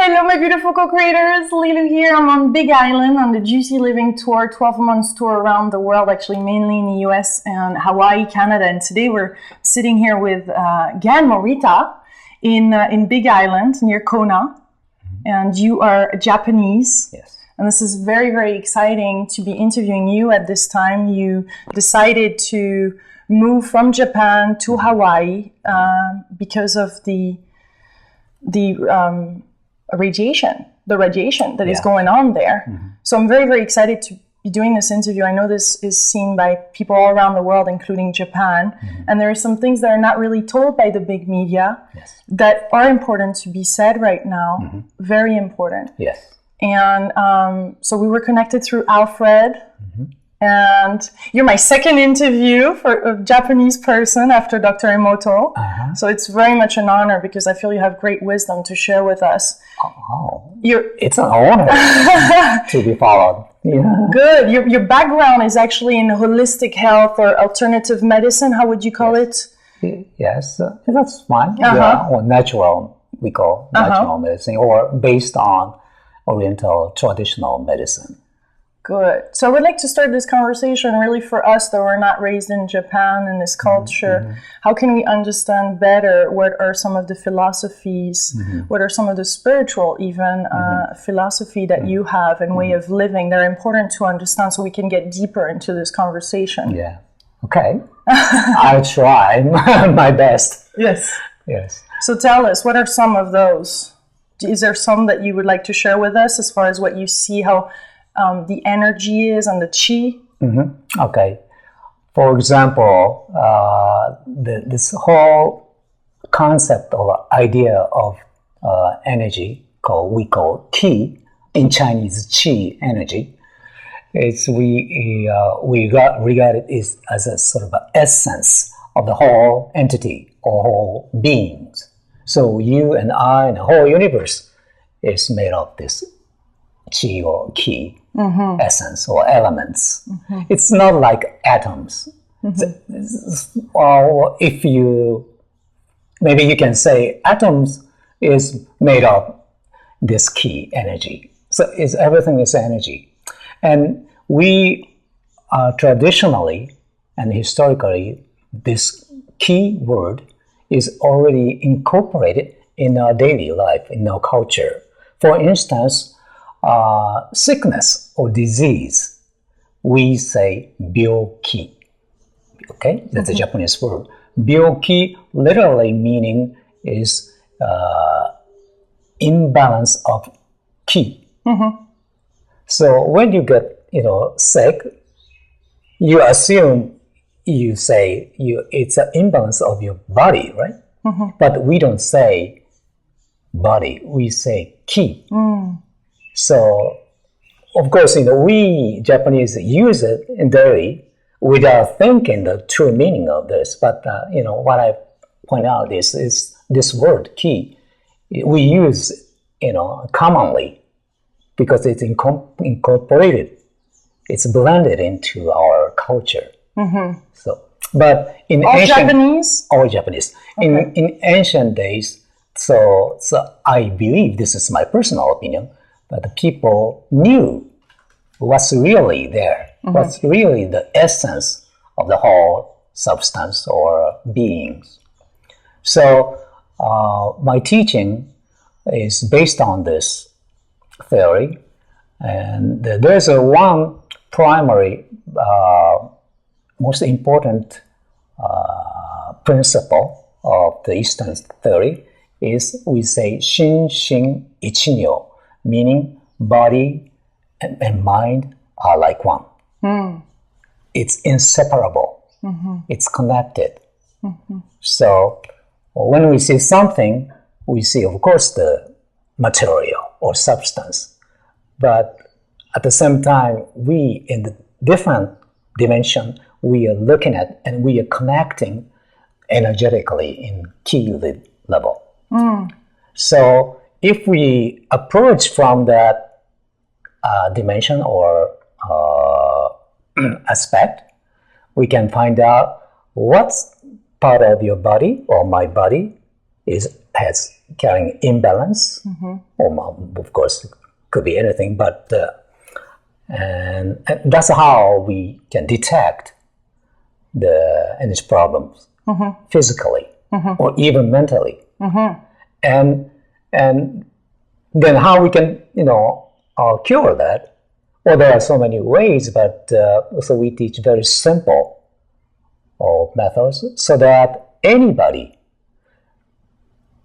Hello, my beautiful co-creators. Lilu here. I'm on Big Island on the Juicy Living Tour, 12 months tour around the world, actually mainly in the US and Hawaii, Canada. And today we're sitting here with GAG'M Morita in Big Island near Kona. And you are Japanese. Yes. And this is very, very exciting to be interviewing you at this time. You decided to move from Japan to Hawaii because of the radiation that is going on there. Mm-hmm. So I'm very, very excited to be doing this interview. I know this is seen by people all around the world, including Japan. Mm-hmm. And there are some things that are not really told by the big media that are important to be said right now. Mm-hmm. Very important. Yes. And so we were connected through Alfred. Mm-hmm. And you're my second interview for a Japanese person after Dr. Emoto. Uh-huh. So it's very much an honor because I feel you have great wisdom to share with us. Oh, it's an honor to be followed. Yeah. Good. Your background is actually in holistic health or alternative medicine. How would you call it? Yes, that's fine. Uh-huh. Yeah, or natural, we call natural medicine, or based on Oriental traditional medicine. Good. So I would like to start this conversation really for us that were not raised in Japan in this culture. Mm-hmm. How can we understand better what are some of the philosophies, what are some of the spiritual even philosophy that you have and way of living that are important to understand so we can get deeper into this conversation? Yeah. Okay. I'll try my best. Yes. Yes. So tell us, what are some of those? Is there some that you would like to share with us as far as what you see, how the energy is and the chi? Mm-hmm. Okay. For example, this whole concept or idea of energy we call ki, in Chinese chi energy, we regard it as a sort of an essence of the whole entity or whole beings. So you and I and the whole universe is made of this chi or ki. Mm-hmm. Essence or elements. Mm-hmm. It's not like atoms. Mm-hmm. Or if maybe you can say atoms is made of this ki energy. So everything is energy. And we traditionally and historically, this ki word is already incorporated in our daily life, in our culture. For instance, sickness or disease, we say byoki. Okay, that's a Japanese word. Byoki literally meaning is imbalance of ki. Mm-hmm. So when you get sick, you assume it's an imbalance of your body, right? Mm-hmm. But we don't say body, we say ki. Mm. So, of course, we Japanese use it in daily without thinking the true meaning of this. But, what I point out is this word, ki, we use, commonly because it's incorporated. It's blended into our culture. Mm-hmm. So, but in all Japanese? All Japanese. Okay. In ancient days, so I believe, this is my personal opinion, but the people knew what's really there, what's really the essence of the whole substance or beings. So my teaching is based on this theory, and there's one primary, most important principle of the Eastern theory is we say Shin Shin Ichinyo, meaning body and mind are like one. Mm. It's inseparable. Mm-hmm. It's connected. Mm-hmm. So when we see something, we see, of course, the material or substance. But at the same time, we, in the different dimension, we are looking at and we are connecting energetically in ki level. Mm. So if we approach from that dimension or aspect, we can find out what part of your body or my body has carrying imbalance, or of course, it could be anything, but and that's how we can detect the energy problems physically or even mentally. And then how we can, cure that? Well, there are so many ways, but so we teach very simple methods so that anybody,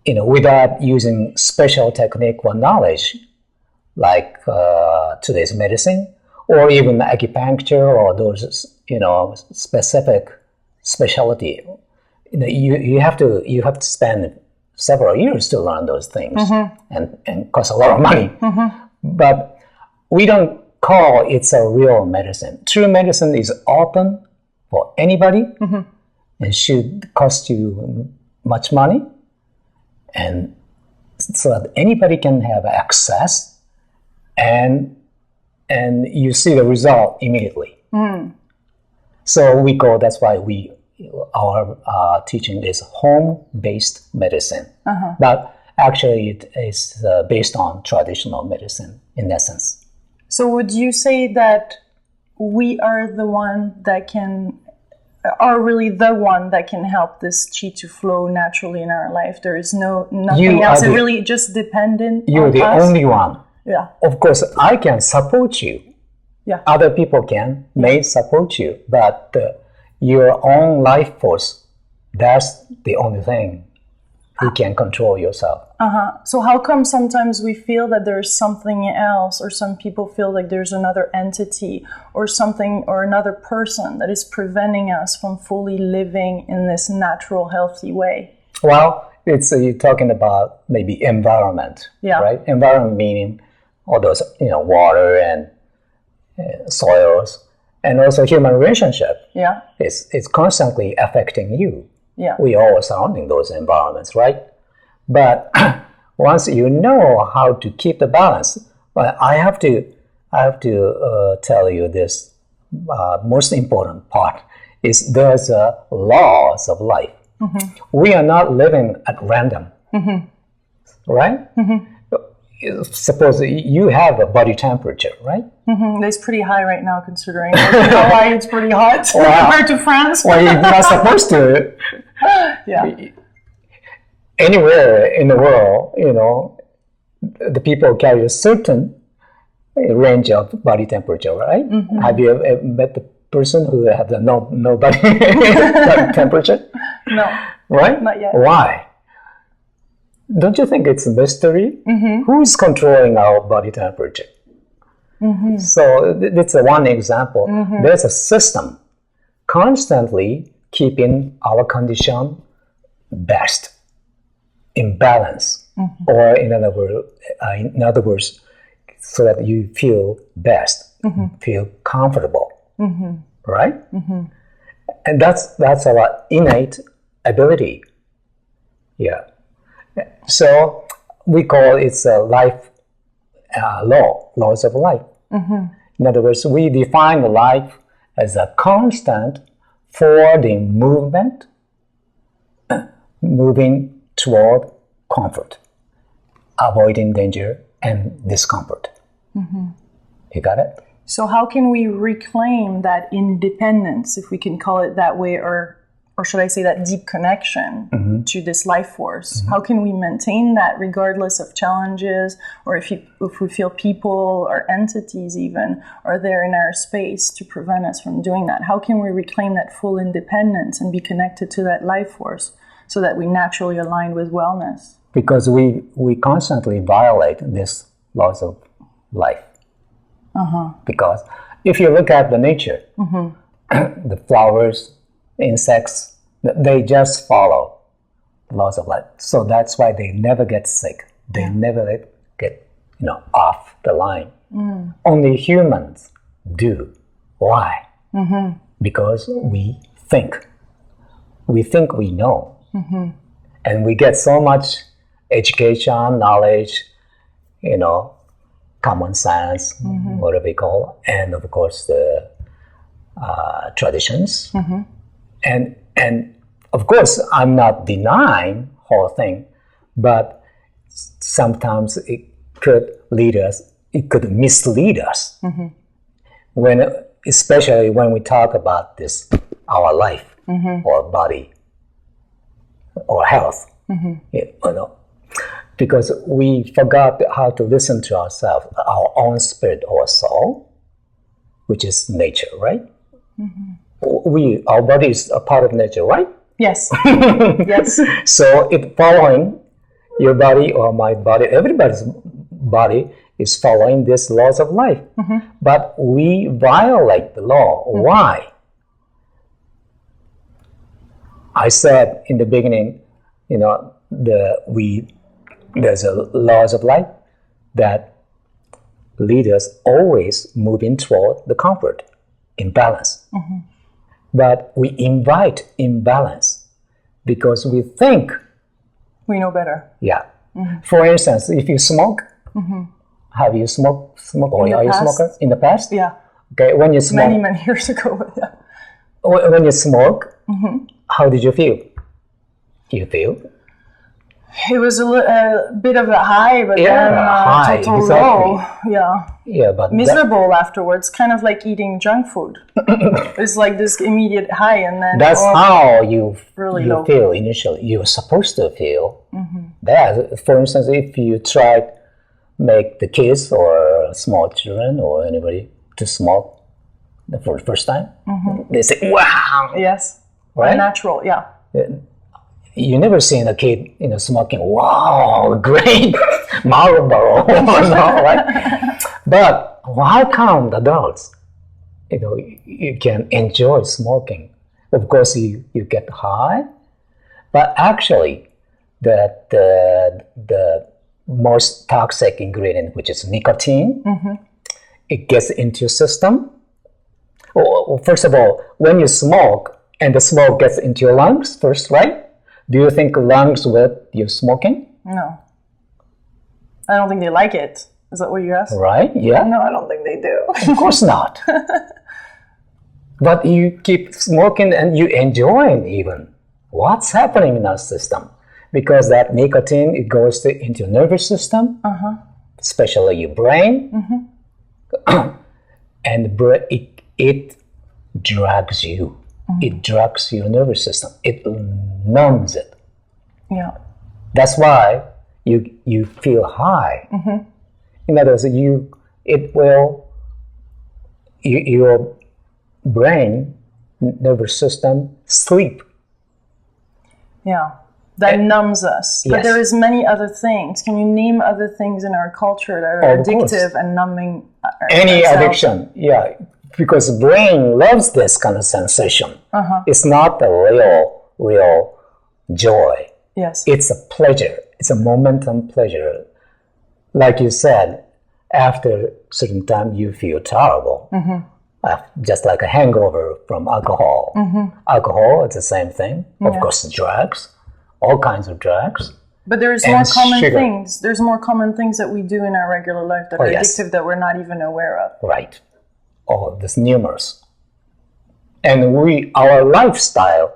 without using special technique or knowledge, like today's medicine, or even acupuncture, or those, specific specialty, you have to spend several years to learn those things, and cost a lot of money. But we don't call it's a real medicine. True medicine is open for anybody, and should cost you much money, and so that anybody can have access, and you see the result immediately. So that's why our teaching is home-based medicine, but actually it is based on traditional medicine in essence. So would you say that we are really the one that can help this chi to flow naturally in our life? There is nothing else. It's really just dependent on us? You're the only one. Yeah. Of course, I can support you. Yeah. Other people may support you, but your own life force, that's the only thing you can control yourself. So how come sometimes we feel that there's something else, or some people feel like there's another entity or something or another person that is preventing us from fully living in this natural, healthy way? Well, you're talking about maybe environment, right? Environment meaning all those, water and soils, and also human relationship. Yeah, it's constantly affecting you. Yeah, we are surrounding those environments, right? But once you know how to keep the balance, I have to tell you this most important part is there's laws of life. We are not living at random, right? Suppose you have a body temperature, right? It's pretty high right now, considering Hawaii. It's pretty hot compared to France. Well, you're not supposed to. Anywhere in the world, the people carry a certain range of body temperature, right? Have you ever met the person who has no body temperature? No. Right? Not yet. Why? Don't you think it's a mystery? Who is controlling our body temperature? So that's one example. There's a system constantly keeping our condition best, in balance, or in other words, so that you feel best, feel comfortable, right? And that's our innate ability. Yeah. So we call it life laws of life. In other words, we define life as a constant for the moving toward comfort, avoiding danger and discomfort. You got it? So how can we reclaim that independence, if we can call it that way, or should I say that deep connection to this life force? How can we maintain that regardless of challenges, or if we feel people or entities even are there in our space to prevent us from doing that? How can we reclaim that full independence and be connected to that life force so that we naturally align with wellness? Because we constantly violate these laws of life. Because if you look at the nature, the flowers, insects, they just follow the laws of life. So that's why they never get sick. They never get off the line. Only humans do. Why? Because we think. We think we know. And we get so much education, knowledge, common sense, whatever we call, and of course the traditions. And of course, I'm not denying whole thing, but sometimes it could mislead us. Especially when we talk about this, our life or body or health, because we forgot how to listen to ourselves, our own spirit or soul, which is nature, right? Our body is a part of nature, right? Yes. Yes. So it following your body or my body, everybody's body is following these laws of life. But we violate the law. Why? I said in the beginning, there's a laws of life that lead us always moving toward the comfort, imbalance. But we invite imbalance because we think we know better. Yeah. For instance, if you smoke, have you smoked or are you a smoker in the past? Yeah. Okay, when you smoke. Many years ago, yeah. When you smoke, how did you feel? You feel? It was a bit of a high, but high, total exactly. low. Yeah. Yeah, but miserable afterwards, kind of like eating junk food. It's like this immediate high, and then that's how you really feel initially. You're supposed to feel that. For instance, if you try make the kids or small children or anybody to smoke for the first time, they say, "Wow!" Yes, right? Natural, yeah. You never seen a kid, smoking. Wow, great, Marlboro, right? But how come adults, you can enjoy smoking? Of course, you get high, but actually, the most toxic ingredient, which is nicotine, it gets into your system. Well, first of all, when you smoke and the smoke gets into your lungs first, right? Do you think lungs with you smoking? No. I don't think they like it. Is that what you asked? Right, yeah. No, I don't think they do. Of course not. But you keep smoking and you enjoy even what's happening in our system. Because that nicotine, it goes into your nervous system, especially your brain. And it drags you. It drugs your nervous system. It numbs it. Yeah. That's why you feel high. In other words, your brain, nervous system, sleep. Yeah. That numbs us. Yes. But there is many other things. Can you name other things in our culture that are addictive and numbing? Any addiction, yeah. Because the brain loves this kind of sensation. It's not a real joy. Yes. It's a pleasure. It's a momentum pleasure. Like you said, after a certain time you feel terrible. Just like a hangover from alcohol. Alcohol, it's the same thing. Of course, drugs, all kinds of drugs. But there's more common things. There's more common things that we do in our regular life that are addictive that we're not even aware of. Right. Oh, there's numerous. And our lifestyle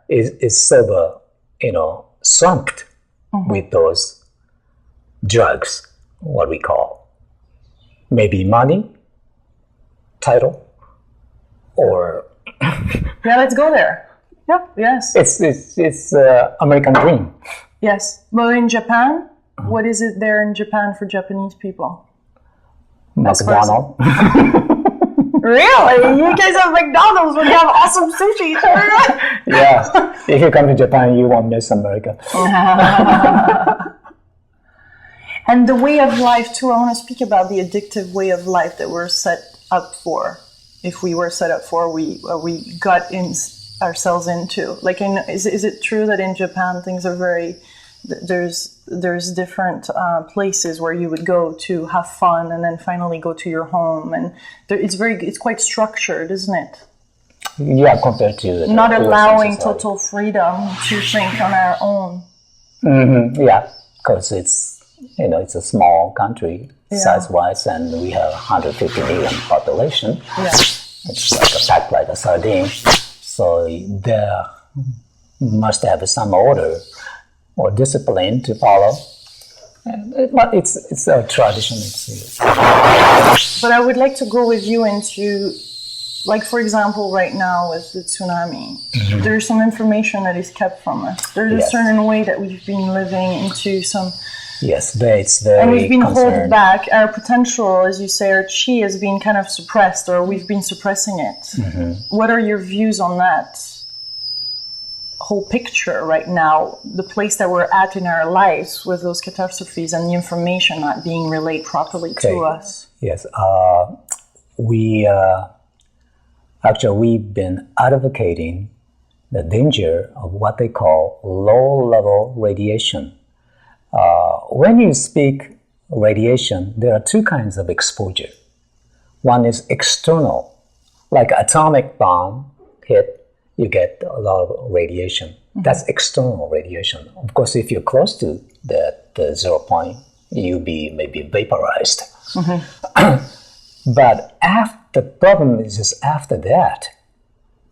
is so, sunk with those drugs, what we call maybe money, title, or yeah, let's go there. Yeah. Yes. It's American dream. Yes. Well, in Japan, what is it there in Japan for Japanese people? McDonald's. Really? You guys have McDonald's when you have awesome sushi. Yeah. If you come to Japan, you won't miss America. And the way of life too. I want to speak about the addictive way of life that we're set up for. If we were set up for, we got ourselves into. Like, is it true that in Japan things are very? There's different places where you would go to have fun and then finally go to your home, and it's quite structured, isn't it? Yeah, compared to not allowing total freedom to think on our own. Yeah, because it's a small country size-wise, and we have 150 million population. Yeah, it's like packed like a sardine. So there must have some order or discipline to follow. But it's a tradition. But I would like to go with you into, like, for example, right now with the tsunami, there's some information that is kept from us. There's a certain way that we've been living into some... Yes, but it's very and we've been concerned. held back. Our potential, as you say, our chi has been kind of suppressed, or we've been suppressing it. What are your views on that whole picture right now, the place that we're at in our lives with those catastrophes and the information not being relayed properly to us? Yes, we've been advocating the danger of what they call low-level radiation. When you speak radiation, there are two kinds of exposure. One is external, like atomic bomb hit, you get a lot of radiation. That's external radiation. Of course, if you're close to the 0 point, you'll be maybe vaporized. But the problem is just after that,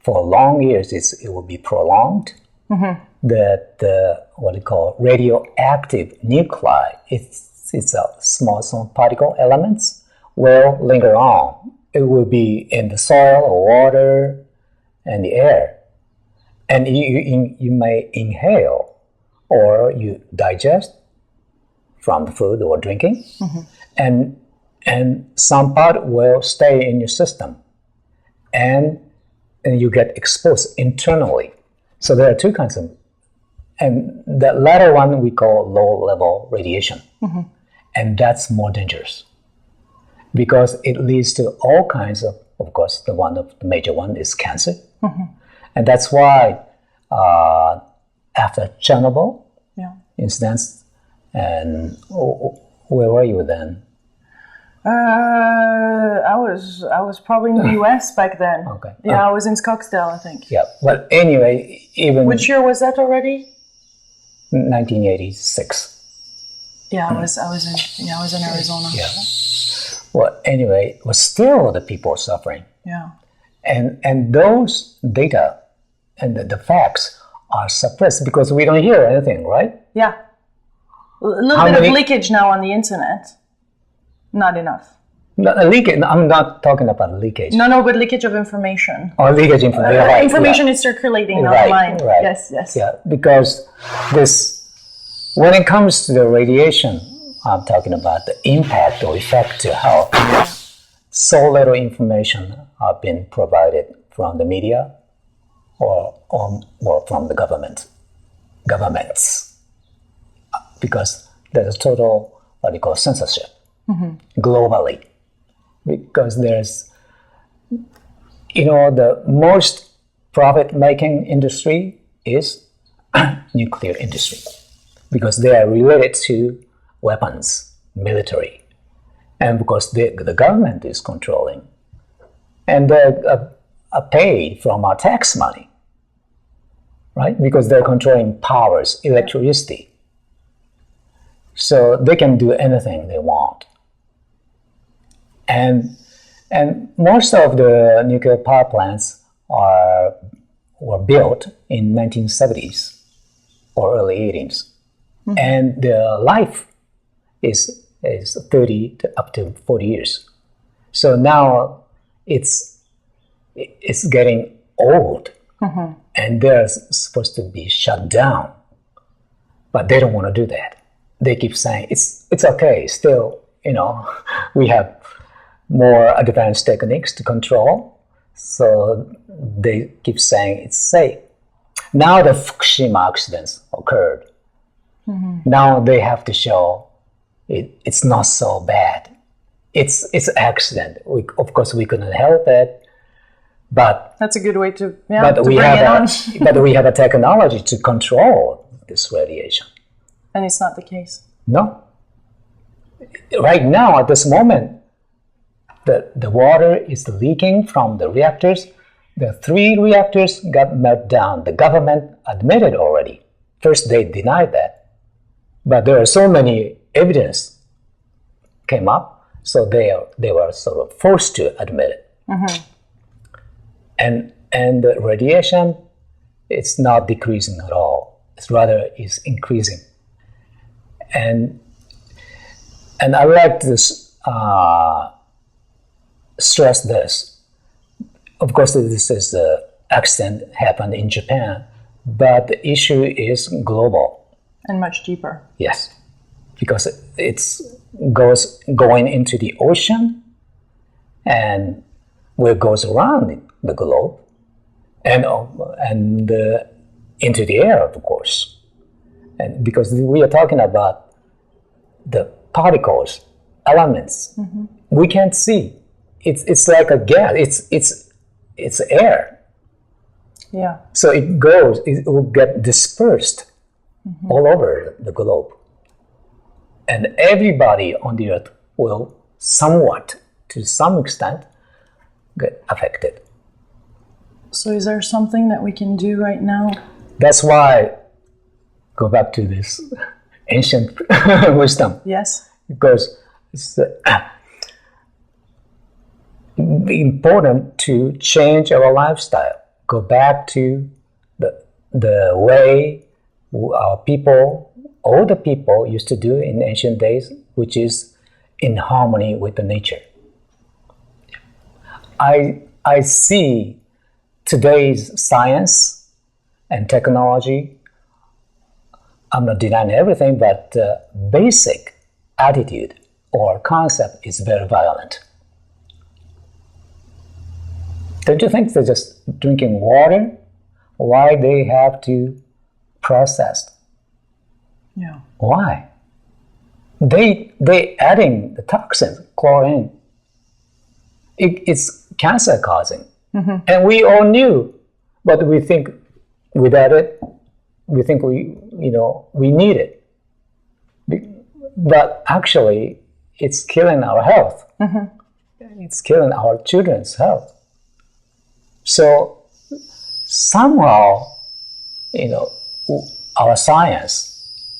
for long years, it will be prolonged. That what we call radioactive nuclei, it's a small particle elements will linger on. It will be in the soil or water and the air. And you may inhale or you digest from the food or drinking. And some part will stay in your system. And you get exposed internally. So there are two kinds of, and the latter one we call low-level radiation. And that's more dangerous because it leads to all kinds of course, the major one is cancer. And that's why after Chernobyl incidents, and where were you then? I was probably in the US back then. Okay. Yeah, I was in Scottsdale, I think. Yeah, but anyway, even... Which year was that already? 1986. Yeah, I was in Arizona. Yeah. Well, anyway, still the people are suffering. Yeah. And those data and the facts are suppressed because we don't hear anything, right? Yeah. A little bit of leakage now on the internet. Not enough. Leakage. I'm not talking about leakage. No, but leakage of information. Or leakage information. Information is circulating online. Right. Yes. Yeah, because when it comes to the radiation, I'm talking about the impact or effect to health. So little information have been provided from the media or from the governments, because there's a total what you call censorship globally, because there's the most profit-making industry is nuclear industry, because they are related to weapons, military, and because the government is controlling, and they're paid from our tax money, right? Because they're controlling powers, electricity, so they can do anything they want. And most of the nuclear power plants were built in 1970s or early 80s, and the life is 30 to up to 40 years. So now it's getting old, and they're supposed to be shut down, but they don't want to do that. They keep saying it's okay. Still, we have more advanced techniques to control, so they keep saying it's safe. Now the Fukushima accidents occurred. Now they have to show it's not so bad. It's accident. Of course, we couldn't help it, but that's a good way to but we have a technology to control this radiation. And it's not the case. No. Right now, at this moment, the water is leaking from the reactors. The 3 reactors got melted down. The government admitted already. First, they denied that, but there are so many evidence came up, so they were sort of forced to admit it. And the radiation, it's not decreasing at all. It's rather is increasing. And I would like to stress this. Of course, this is the accident happened in Japan, but the issue is global. And much deeper. Yes, because it's going into the ocean and where it goes around the globe and into the air, of course. And because we are talking about the particles, elements, we can't see. It's like a gas. It's air. Yeah. So it will get dispersed all over the globe. And everybody on the earth will somewhat, to some extent, get affected. So is there something that we can do right now? That's why, go back to this ancient wisdom. Yes. Because it's important to change our lifestyle. Go back to the way our people, older people used to do in ancient days, which is in harmony with the nature. I see today's science and technology. I'm not denying everything, but basic attitude or concept is very violent. Don't you think they're just drinking water? Why they have to process? Yeah. Why? They adding the toxins, chlorine. It's cancer causing, and we all knew, but we think without it, we think we need it, but actually, it's killing our health. It's killing our children's health. So somehow, our science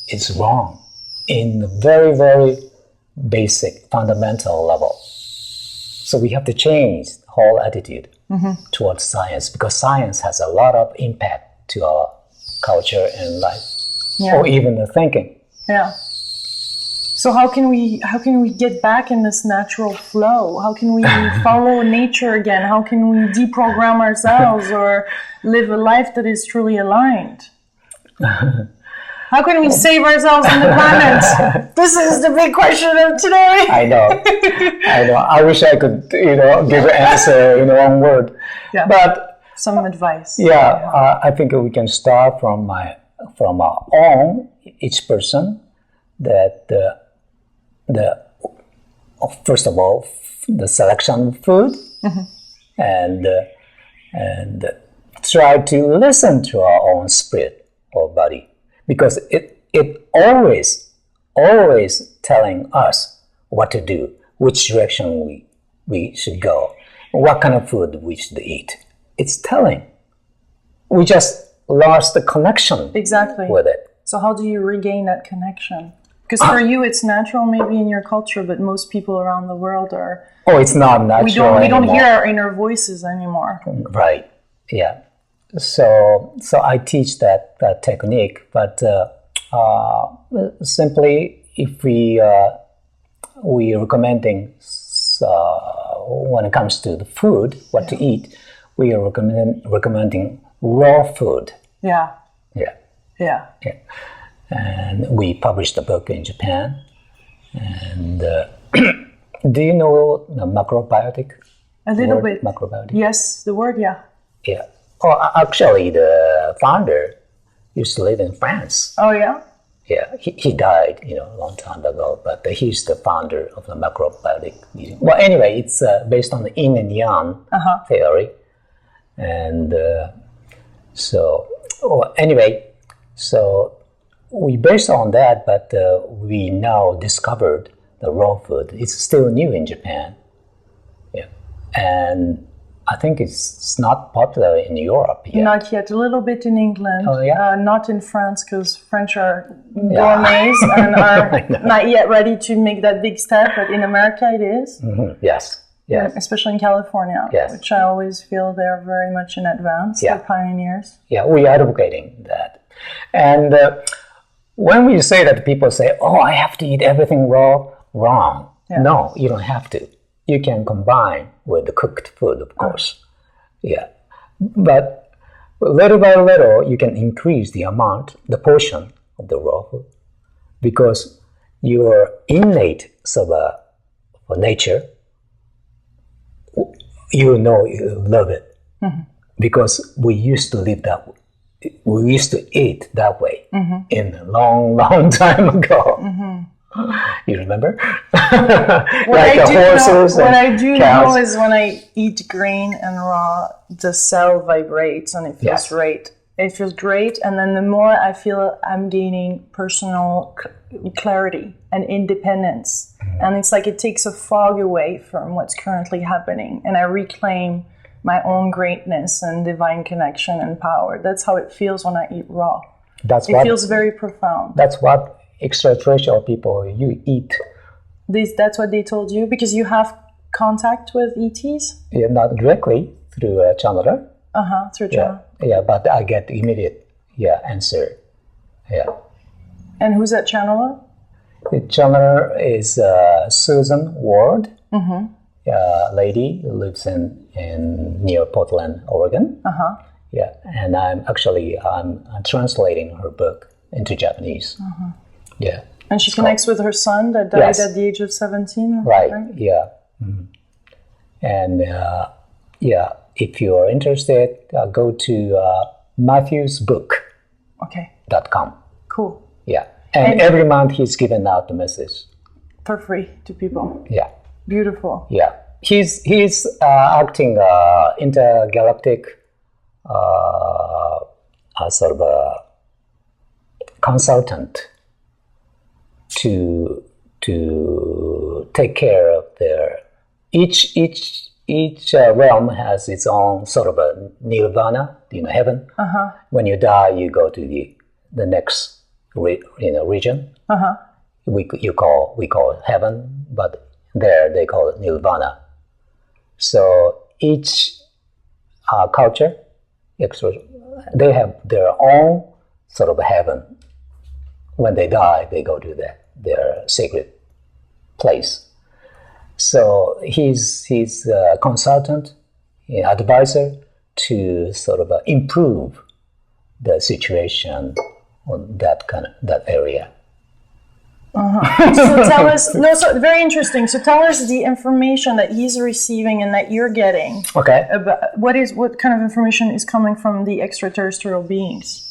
is wrong in a very, very basic, fundamental level. So we have to change the whole attitude towards science, because science has a lot of impact to our culture and life, or even the thinking. Yeah. So how can we get back in this natural flow? How can we follow nature again? How can we deprogram ourselves or live a life that is truly aligned? How can we save ourselves on the planet? This is the big question of today. I know. I wish I could, give an answer in one word. Yeah. But some advice. I think we can start from our own, each person, that first of all, the selection of food, and try to listen to our own spirit or body. Because it always telling us what to do, which direction we should go, what kind of food we should eat. It's telling. We just lost the connection with it. So how do you regain that connection? Because for you it's natural maybe in your culture, but most people around the world are... Oh, it's not natural. We don't hear our inner voices anymore. Right, yeah. So I teach that technique, but simply if we recommending when it comes to the food, what to eat, we are recommending raw food. Yeah. And we published a book in Japan. And do you know the macrobiotic? A little bit. Macrobiotic. Yes, the word, yeah. Yeah. Oh, actually, the founder used to live in France. Oh, yeah? Yeah, he died, a long time ago, but he's the founder of the macrobiotic. Well, anyway, it's based on the yin and yang theory. And so we based on that, but we now discovered the raw food. It's still new in Japan. Yeah. And I think it's not popular in Europe yet. Not yet. A little bit in England. Oh, yeah? Not in France, because French are gourmets and are not yet ready to make that big step. But in America, it is. Yes. Especially in California, which I always feel they're very much in advance. They're pioneers. Yeah, we are advocating that. And when we say that, people say, "Oh, I have to eat everything raw." Wrong. Yeah. No, you don't have to. You can combine with the cooked food, of course. Yeah, but little by little, you can increase the amount, the portion of the raw food, because your innate for nature, you love it, because we used to live that way. We used to eat that way in a long, long time ago. You remember? What I do know is when I eat grain and raw, the cell vibrates and it feels great. It feels great, and then the more I feel I'm gaining personal clarity and independence, and it's like it takes a fog away from what's currently happening, and I reclaim my own greatness and divine connection and power. That's how it feels when I eat raw. It feels very profound. That's what extraterrestrial people you eat. That's what they told you, because you have contact with ETs? Yeah, not directly through a channeler. Through channel. Yeah, but I get immediate answer. Yeah. And who's that channeler? The channeler is Susan Ward. Lady who lives in near Portland, Oregon. Yeah, and I'm translating her book into Japanese. Yeah. And she connects with her son that died at the age of 17? Right? Yeah. And if you are interested, go to matthewsbook.com. Cool. Yeah. And every month he's giving out the message. For free to people. Yeah. Beautiful. Yeah. He's acting intergalactic sort of a consultant to take care of their each realm has its own sort of a nirvana, heaven. When you die, you go to the next region. We call it heaven, but there they call it nirvana. So each culture, they have their own sort of heaven. When they die, they go to their sacred place. So he's a consultant, advisor to sort of improve the situation on that area. So tell us, very interesting. So tell us the information that he's receiving and that you're getting. Okay. About what kind of information is coming from the extraterrestrial beings?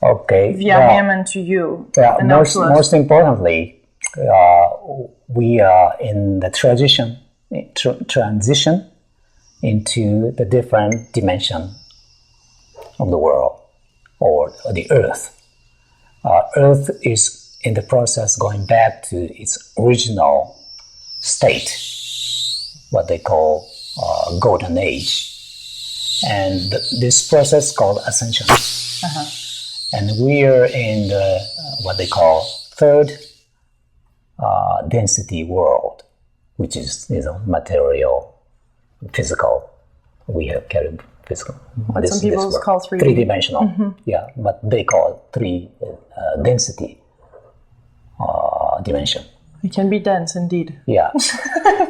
Okay. Via him and to you. Yeah. Most importantly, we are in the transition into the different dimension of the world or the Earth. Earth is in the process going back to its original state, what they call golden age. And this process called ascension. And we are in the what they call third density world, which is material, physical. We have carried physical. What some people call 3D. Three-dimensional. Yeah, but they call it three density dimension. It can be dense, indeed. Yeah.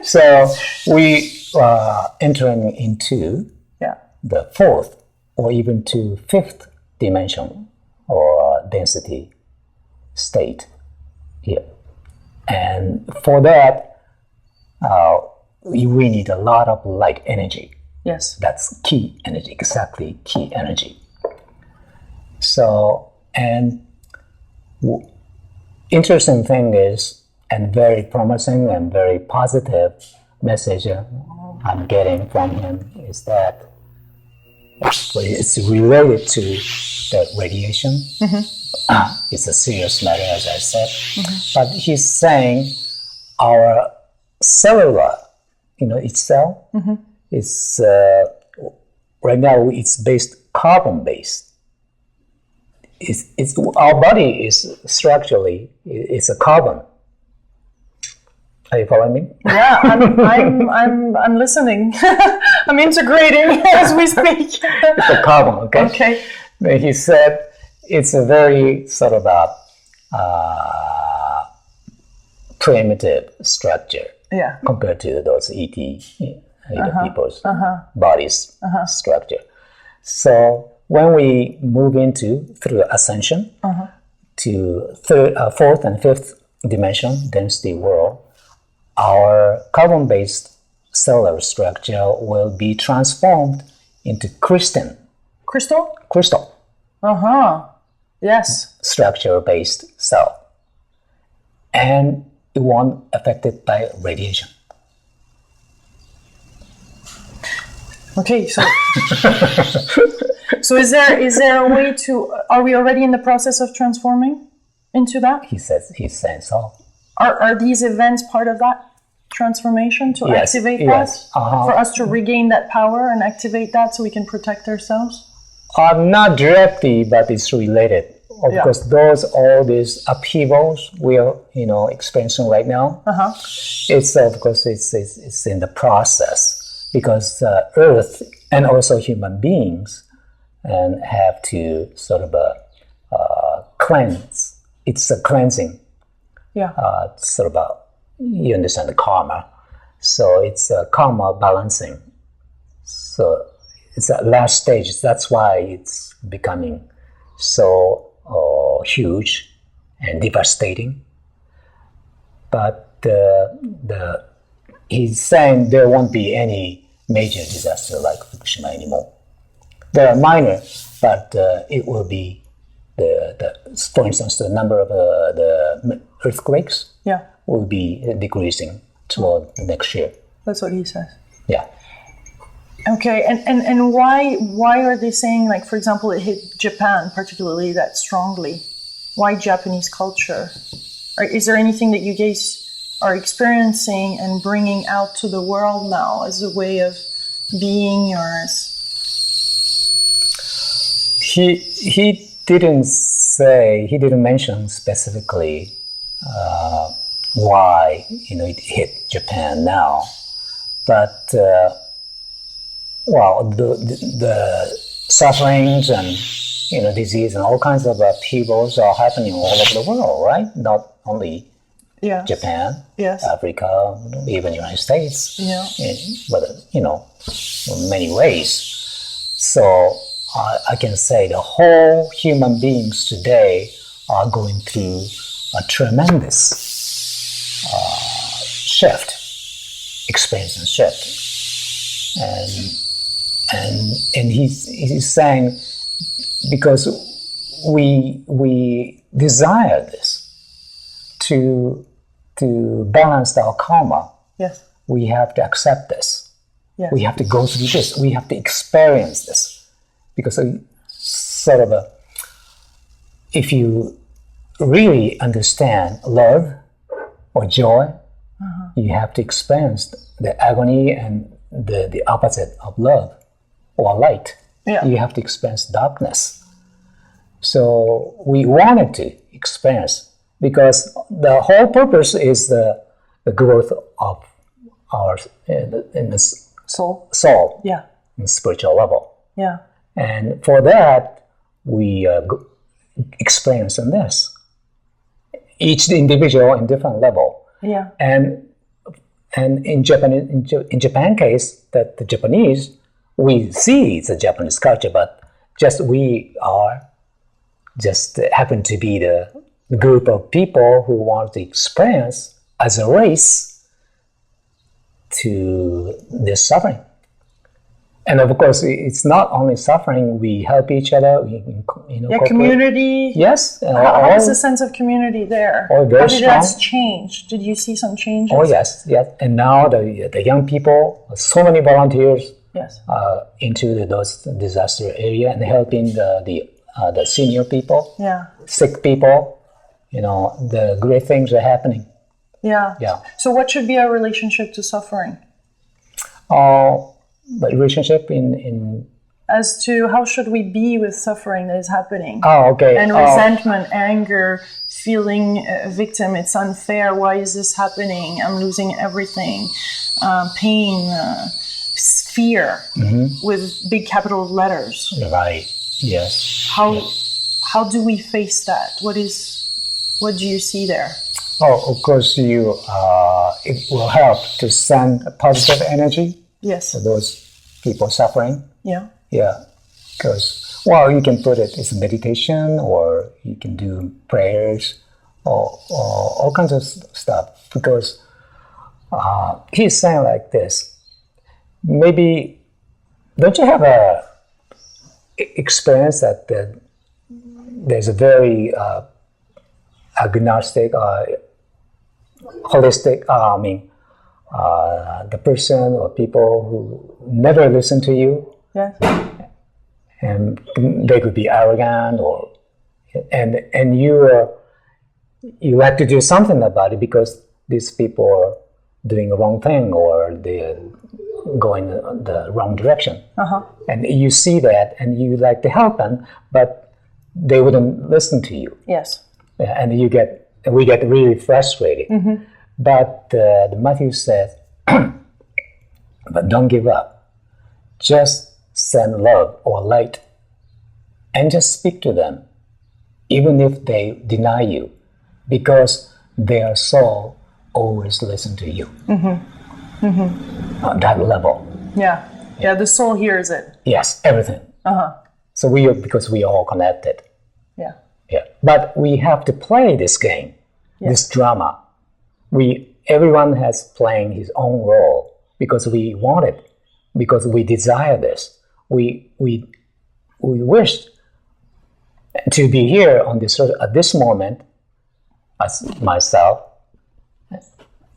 So we are entering into the fourth or even to fifth dimension or density state here. And for that, we need a lot of light energy. Yes. That's key energy, exactly key energy. So, and interesting thing is, and very promising and very positive message I'm getting from him is that it's related to the radiation. It's a serious matter, as I said. But he's saying our cellular, itself, is right now it's carbon based. It's our body is structurally it's a carbon. Are you following me? Yeah, I'm listening. I'm integrating as we speak. It's a carbon, okay? Okay. He said it's a very sort of a primitive structure compared to those ET people's bodies structure. So when we move through ascension to fourth and fifth dimension density world, our carbon-based cellular structure will be transformed into crystal. Yes. Structure-based cell. And it won't affected by radiation. Okay, so so is there a way to? Are we already in the process of transforming into that? He's saying so. Are these events part of that transformation to activate that for us to regain that power and activate that so we can protect ourselves? Not directly, but it's related. Of course, all these upheavals we are experiencing right now. It's of course it's in the process. Because Earth and also human beings and have to sort of cleanse. It's a cleansing. Sort of you understand the karma. So it's a karma balancing. So it's that last stage. That's why it's becoming so huge and devastating. But he's saying there won't be any major disaster like Fukushima anymore. There are minor, but it will be for instance, the number of the earthquakes will be decreasing toward next year. That's what he says. Yeah. Okay, and why are they saying, like, for example, it hit Japan particularly that strongly? Why Japanese culture? Is there anything that you guys are experiencing and bringing out to the world now as a way of being, or as... He didn't mention specifically why it hit Japan now, but the sufferings and disease and all kinds of upheavals are happening all over the world, right? Not only Japan, Africa, even United States, in many ways. So I can say the whole human beings today are going through a tremendous experience and shift. And he's saying because we desire this to balance our karma, we have to accept this. We have to go through this. We have to experience this. Because if you really understand love or joy, you have to experience the agony and the opposite of love or light. You have to experience darkness. So we wanted to experience, because the whole purpose is the growth of our in this soul in spiritual level. And for that, we experience in this. Each individual in different level. And in Japan case, that the Japanese, we see it's a Japanese culture, but we happen to be the group of people who want to experience as a race to this suffering. And of course, it's not only suffering. We help each other. Community. Yes. How's the sense of community there? How did that change? Did you see some changes? Oh yes. And now the young people, so many volunteers, into those disaster area and helping the senior people, sick people. The great things are happening. So what should be our relationship to suffering? The relationship in as to how should we be with suffering that is happening? And resentment, anger, feeling a victim. It's unfair. Why is this happening? I'm losing everything. Pain, fear, with big capital letters. Right. Yes. how do we face that? What do you see there? Oh, of course, it will help to send a positive energy Yes. to those people suffering. Yeah. Yeah, because, well, you can put it as meditation, or you can do prayers, or all kinds of stuff. Because he's saying like this, maybe, don't you have a experience that there's a very agnostic, holistic, the person or people who never listen to you, Yes. and they could be arrogant, and you have to do something about it because these people are doing the wrong thing, or they're going the wrong direction. And you see that, and you like to help them, but they wouldn't listen to you. Yes. And we get really frustrated. But the Matthew says, but don't give up. Just send love or light, and just speak to them, even if they deny you, because their soul always listen to you. On that level. Yeah. Yeah, the soul hears it. Yes, everything. So because we are all connected. Yeah. Yeah. But we have to play this game, this drama. Everyone has playing his own role because we want it, because we desire this. We wish to be here on this at this moment as myself,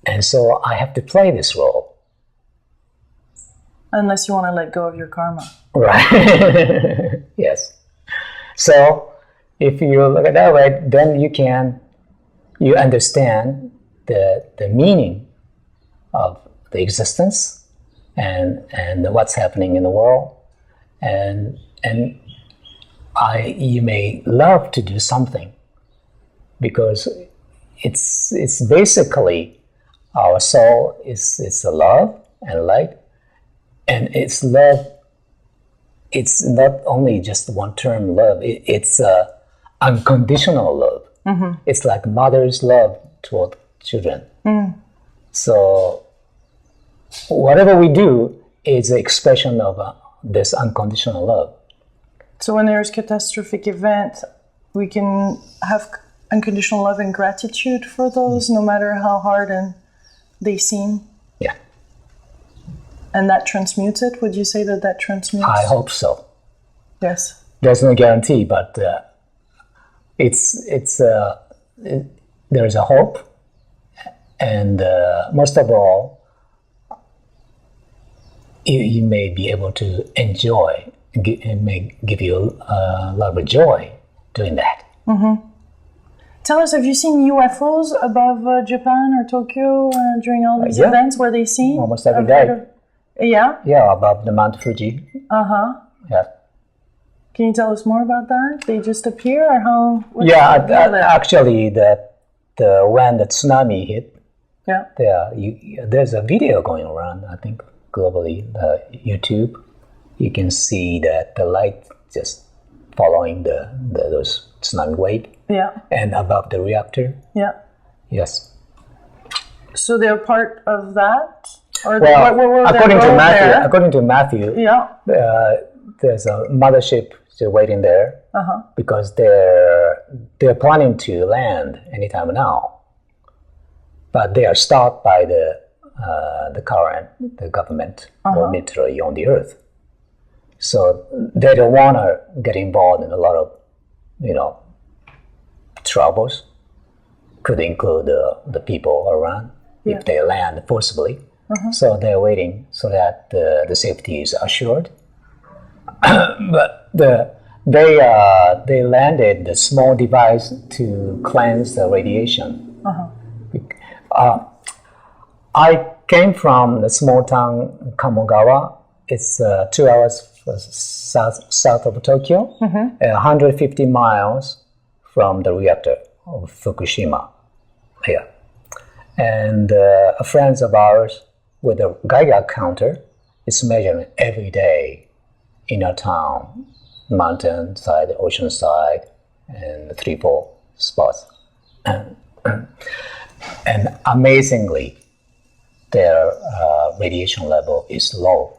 and so I have to play this role. Unless you want to let go of your karma. Right. Yes. So if you look at that way, then you understand the meaning of the existence and what's happening in the world, and you may love to do something, because it's basically our soul is a love and light, and it's love. It's not only just one-term love. It's unconditional love. It's like mother's love toward children. So whatever we do is an expression of this unconditional love. So when there's catastrophic event, we can have unconditional love and gratitude for those, no matter how hard they seem. Yeah. And that transmutes it? Would you say that transmutes? I hope so. Yes. There's no guarantee, but there's a hope, and most of all, you may be able to enjoy. It may give you a lot of joy doing that. Tell us, have you seen UFOs above Japan or Tokyo during all these events? Were they seen? Almost every day. Yeah? Yeah, above the Mount Fuji. Yeah. Can you tell us more about that? They just appear, or how? Actually, when the tsunami hit, there's a video going around, I think, globally, YouTube. You can see that the light just following those tsunami wave. Yeah. And above the reactor. Yeah. Yes. So they're part of that? Or according to Matthew, there's a mothership still waiting there because they're planning to land anytime now, but they are stopped by the government or military on the earth, so they don't want to get involved in a lot of troubles. Could include the people around if they land forcibly. So they're waiting so that the safety is assured. But they landed the small device to cleanse the radiation. I came from the small town Kamogawa. It's 2 hours south of Tokyo, 150 miles from the reactor of Fukushima. Yeah. And friends of ours with a Geiger counter is measuring every day in our town, mountain side, ocean side, and 3-4 spots. And amazingly, their radiation level is low.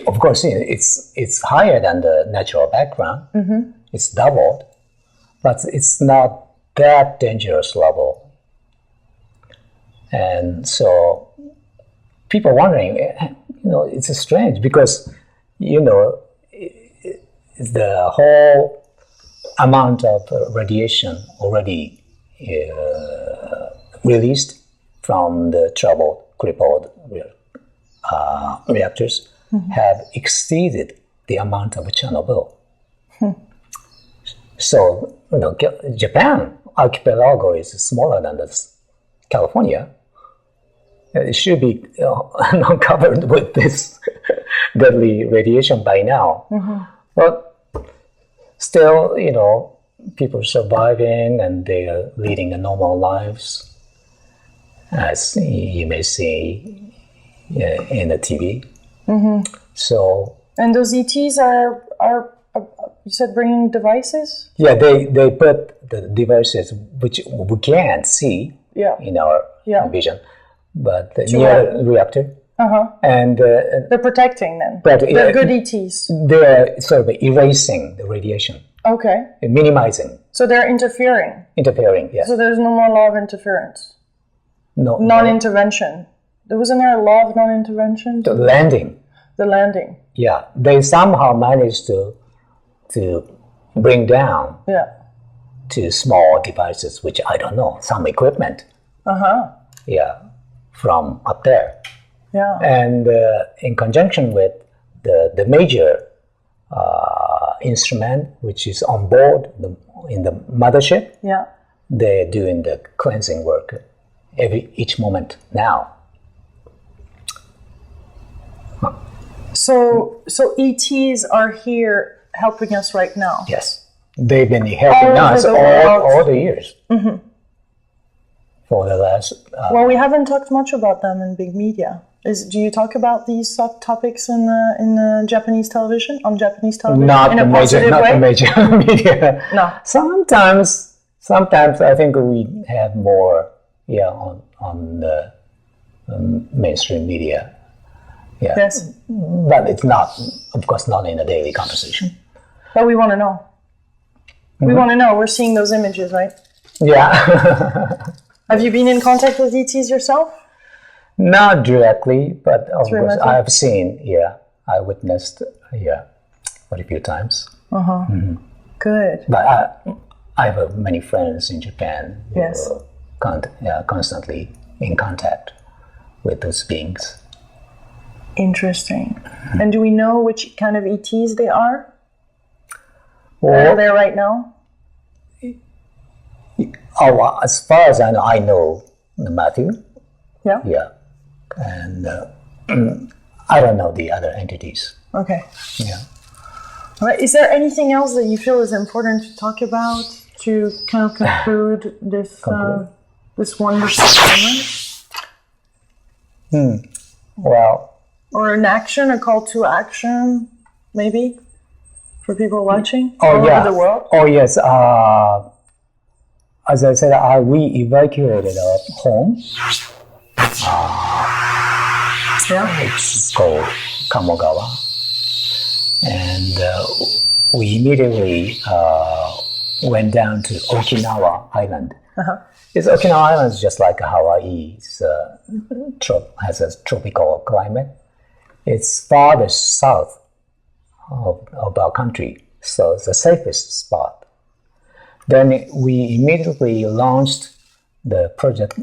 Of course, it's higher than the natural background. It's doubled, but it's not that dangerous level. And so people are wondering, it's strange because, the whole amount of radiation already released from the crippled reactors have exceeded the amount of Chernobyl. So, Japan archipelago is smaller than California. It should be not covered with this deadly radiation by now. But still, people are surviving and they are leading a normal lives, as you may see in the TV. So, and those ETs are you said bringing devices? Yeah, they put the devices which we can't see in our vision, but near the reactor. And they're protecting them. But they're good ETs. They're sort of erasing the radiation. Okay. Minimizing. So they're interfering. Interfering, yes. So there's no more law of interference. No. Non-intervention. Wasn't there a law of non-intervention? The landing. The landing. Yeah, they somehow managed to bring down to small devices, which I don't know, some equipment. Yeah, from up there. Yeah. And in conjunction with the major instrument, which is on board in the mothership, they're doing the cleansing work each moment now. So ETs are here helping us right now. Yes, they've been helping us all the years. For the last. Well, we haven't talked much about them in big media. Do you talk about these topics in the Japanese television? On Japanese television? Not in the a positive way? Not the major media. No. Sometimes I think we have more on the mainstream media. Yeah. Yes. But it's not, of course, not in a daily conversation. But we want to know. We want to know. We're seeing those images, right? Yeah. Have you been in contact with ETs yourself? Not directly, but of course I've seen, I witnessed, quite a few times. Good. But I have many friends in Japan who are constantly in contact with those beings. Interesting. And do we know which kind of ETs they are? Where are they right now? Oh, as far as I know Matthew. Yeah. Yeah. And I don't know the other entities. Okay. Yeah. All right. Is there anything else that you feel is important to talk about to kind of conclude this this wonderful moment? Well. Or an action, a call to action, maybe, for people watching all over the world? Oh, yes. As I said, we evacuated our home. It's called Kamogawa. And we immediately went down to Okinawa Island. Okinawa Island is just like Hawaii. Has a tropical climate. It's farthest south of our country, so it's the safest spot. Then we immediately launched the project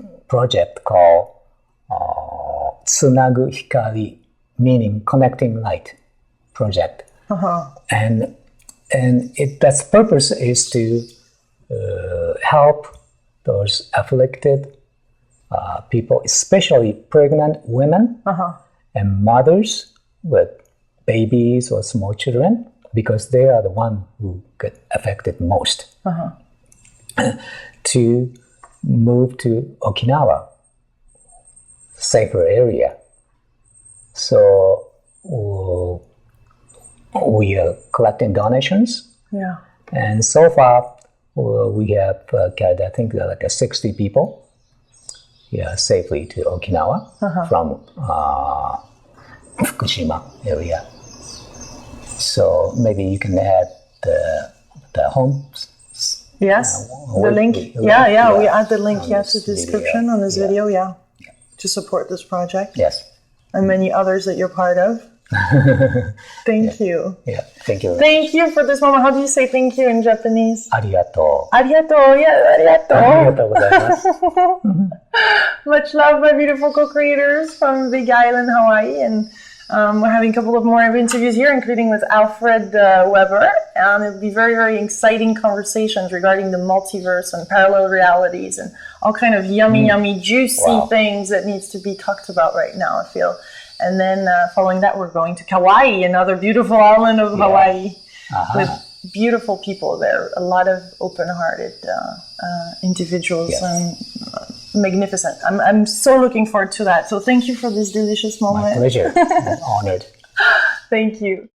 called Tsunagu Hikari, meaning connecting light project. And that's purpose is to help those afflicted people, especially pregnant women and mothers with babies or small children, because they are the one who get affected most. To move to Okinawa, safer area. So we are collecting donations Yeah. And so far, we have carried, I think, like 60 people safely to Okinawa from Fukushima area. So maybe you can add the home. Yes, the link. We add the link to the description on this video, to support this project. Yes. And many others that you're part of. Thank you. Yeah, thank you. Thank you for this moment. How do you say thank you in Japanese? Arigato. Arigato, arigato. Arigato gozaimasu. Much love, my beautiful co-creators from Big Island, Hawaii. And we're having a couple of more interviews here, including with Alfred Weber. And it'll be very, very exciting conversations regarding the multiverse and parallel realities and all kind of yummy, juicy things that needs to be talked about right now, I feel. And then following that, we're going to Kauai, another beautiful island of Hawaii, with beautiful people there. A lot of open-hearted individuals and magnificent. I'm so looking forward to that. So thank you for this delicious moment. My pleasure. I'm honored. Thank you.